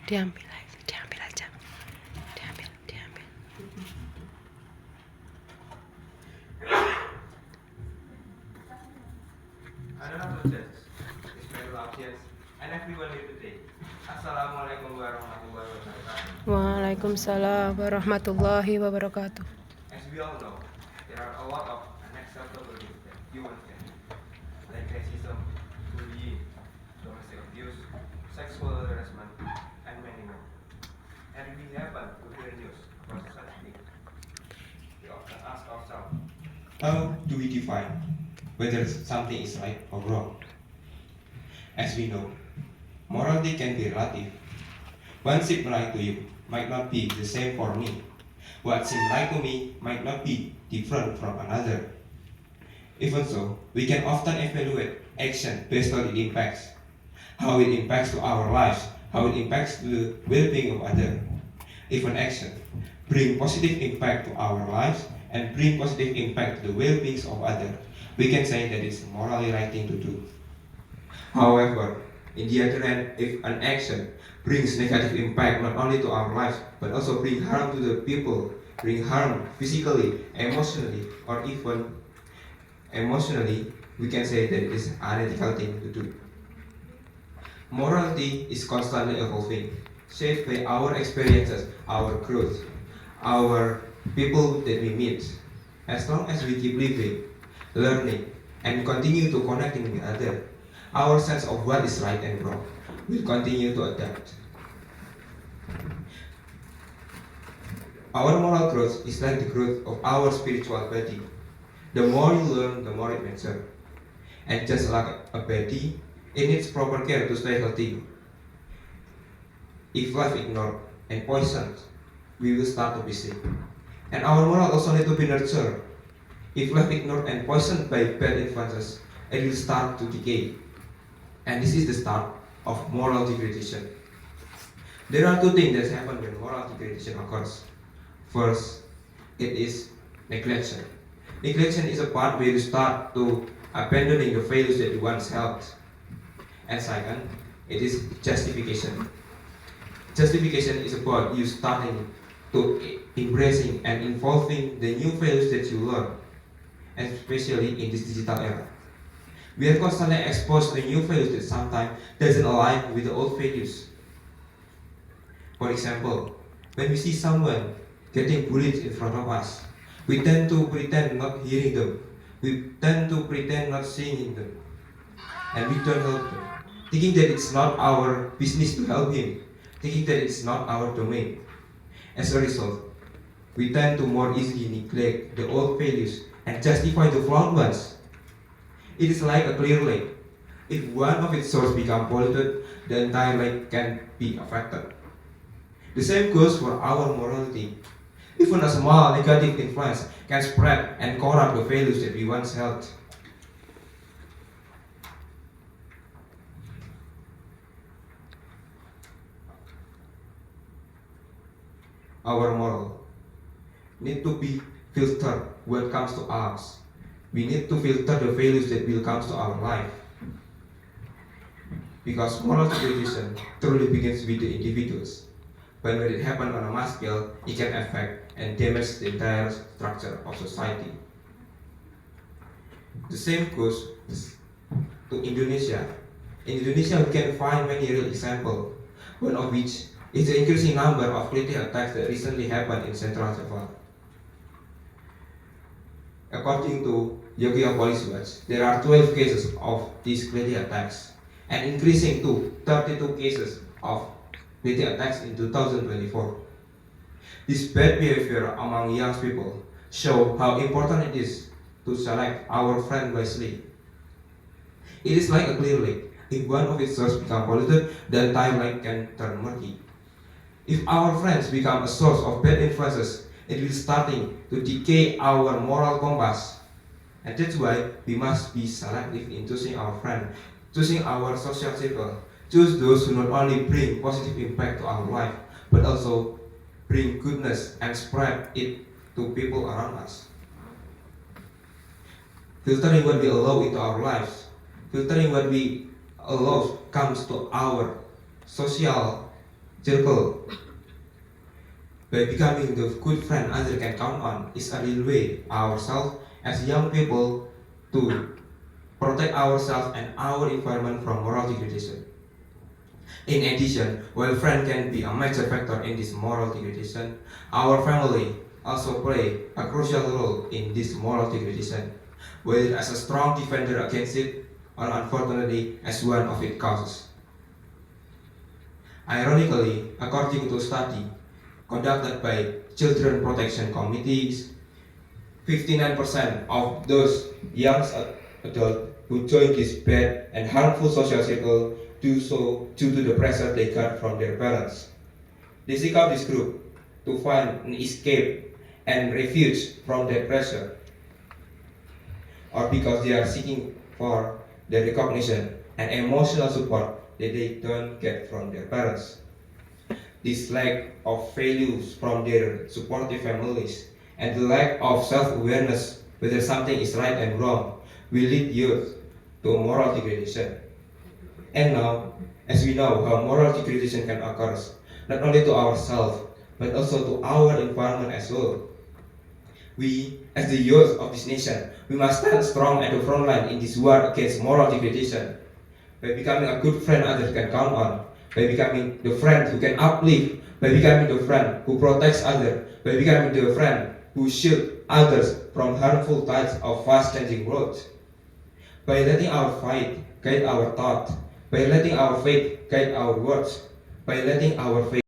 Diambil aja, diambil aja. Diambil, diambil. Another church is very obvious and everyone here today. Assalamualaikum warahmatullahi wabarakatuh. Waalaikumsalam warahmatullahi wabarakatuh. As we all know, there are a lot of unacceptable things that humans can do, like racism, bullying, domestic abuse, sexual harassment, and many more. And we happen to hear news about such things. We often ask ourselves, how do we define whether something is right or wrong? As we know, morality can be relative. What seems right to you might not be the same for me. What seems right to me might not be different from another. Even so, we can often evaluate action based on its impacts, how it impacts to our lives, how it impacts to the well-being of others. If an action bring positive impact to our lives and bring positive impact to the well-being of others, we can say that it's a morally right thing to do. However, in the other hand, if an action brings negative impact not only to our lives, but also bring harm to the people, bring harm physically, emotionally, or even emotionally, we can say that it is an unethical thing to do. Morality is constantly evolving, shaped by our experiences, our growth, our people that we meet. As long as we keep living, learning, and continue to connecting with others, our sense of what is right and wrong will continue to adapt. Our moral growth is like the growth of our spiritual body. The more you learn, the more it matures. And just like a body, it needs proper care to stay healthy. If life ignored and poisoned, we will start to be sick. And our moral also need to be nurtured. If left ignored and poisoned by bad influences, it will start to decay. And this is the start of moral degradation. There are two things that happen when moral degradation occurs. First, it is neglection. Neglection is a part where you start to abandoning the values that you once held. And second, it is justification. Justification is about you starting to embracing and involving the new values that you learn, especially in this digital era. We are constantly exposed to new values that sometimes doesn't align with the old values. For example, when we see someone getting bullied in front of us, we tend to pretend not hearing them. We tend to pretend not seeing them. And we don't help them, thinking that it's not our business to help him, thinking that it's not our domain. As a result, we tend to more easily neglect the old values and justify the flawed ones. It is like a clear lake. If one of its sources becomes polluted, the entire lake can be affected. The same goes for our morality. Even a small negative influence can spread and corrupt the values that we once held. Our moral need to be filtered when it comes to us. We need to filter the values that will come to our life. Because moral degradation truly begins with the individuals. But when it happens on a mass scale, it can affect and damage the entire structure of society. The same goes to Indonesia. In Indonesia, we can find many real examples, one of which is the increasing number of cliche attacks that recently happened in Central Java. According to Yogyakarta Police Watch, there are 12 cases of these cliche attacks and increasing to 32 cases of cliche attacks in 2024. This bad behavior among young people show how important it is to select our friend wisely. It is like a clear lake. If one of its sources becomes polluted, the entire lake can turn murky. If our friends become a source of bad influences, it will starting to decay our moral compass. And that's why we must be selective in choosing our friend, choosing our social circle, choose those who not only bring positive impact to our life, but also bring goodness and spread it to people around us. Filtering what we allow into our lives, filtering what we allow comes to our social circle. By becoming the good friend others can count on is a real way ourselves as young people to protect ourselves and our environment from moral degradation. In addition, while friends can be a major factor in this moral degradation, our family also play a crucial role in this moral degradation, whether as a strong defender against it or unfortunately as one of its causes. Ironically, according to a study conducted by children protection committees, 59% of those young adults who join this bad and harmful social circle do so due to the pressure they got from their parents. They seek out this group to find an escape and refuge from that pressure, or because they are seeking for the recognition and emotional support that they don't get from their parents. This lack of values from their supportive families and the lack of self-awareness whether something is right and wrong will lead youth to moral degradation. And now, as we know how moral degradation can occur, not only to ourselves, but also to our environment as well. We, as the youth of this nation, we must stand strong at the front line in this war against moral degradation by becoming a good friend others can count on, by becoming the friend who can uplift, by becoming the friend who protects others, by becoming the friend who shields others from harmful tides of fast-changing world. By letting our fight guide our thought, by letting our faith guide our words, by letting our faith